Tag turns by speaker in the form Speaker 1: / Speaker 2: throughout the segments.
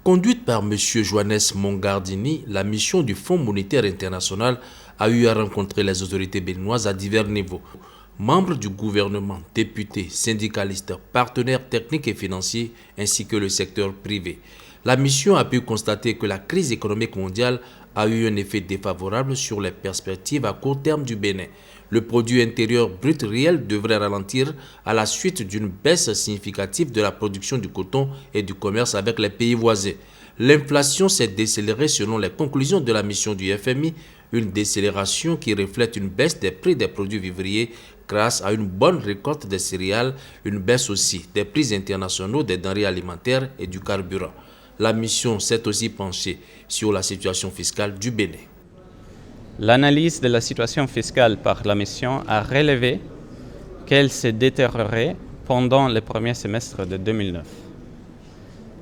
Speaker 1: Conduite par M. Johannes Mongardini, la mission du Fonds monétaire international a eu à rencontrer les autorités béninoises à divers niveaux. Membres du gouvernement, députés, syndicalistes, partenaires techniques et financiers, ainsi que le secteur privé. La mission a pu constater que la crise économique mondiale a eu un effet défavorable sur les perspectives à court terme du Bénin. Le produit intérieur brut réel devrait ralentir à la suite d'une baisse significative de la production du coton et du commerce avec les pays voisins. L'inflation s'est décélérée selon les conclusions de la mission du FMI, une décélération qui reflète une baisse des prix des produits vivriers grâce à une bonne récolte des céréales, une baisse aussi des prix internationaux des denrées alimentaires et du carburant. La mission s'est aussi penchée sur la situation fiscale du Bénin.
Speaker 2: L'analyse de la situation fiscale par la mission a relevé qu'elle s'est détériorée pendant le premier semestre de 2009.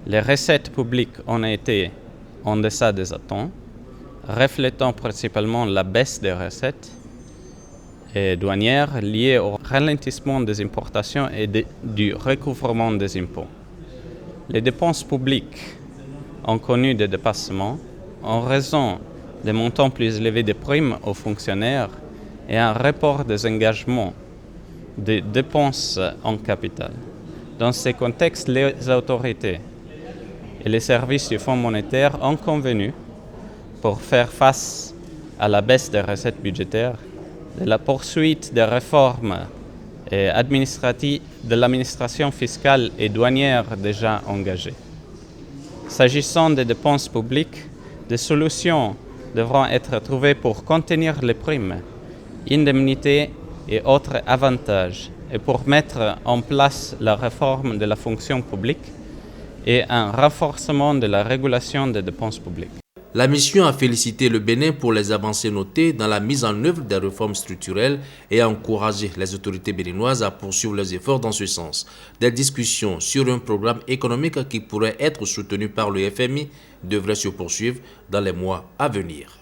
Speaker 2: Les recettes publiques ont été en deçà des attentes, reflétant principalement la baisse des recettes douanières liées au ralentissement des importations et du recouvrement des impôts. Les dépenses publiques ont connu des dépassements en raison des montants plus élevés des primes aux fonctionnaires et un report des engagements des dépenses en capital. Dans ces contextes, les autorités et les services du Fonds monétaire ont convenu, pour faire face à la baisse des recettes budgétaires, de la poursuite des réformes administratives de l'administration fiscale et douanière déjà engagées. S'agissant des dépenses publiques, des solutions devront être trouvées pour contenir les primes, indemnités et autres avantages et pour mettre en place la réforme de la fonction publique et un renforcement de la régulation des dépenses publiques.
Speaker 1: La mission a félicité le Bénin pour les avancées notées dans la mise en œuvre des réformes structurelles et a encouragé les autorités béninoises à poursuivre leurs efforts dans ce sens. Des discussions sur un programme économique qui pourrait être soutenu par le FMI devraient se poursuivre dans les mois à venir.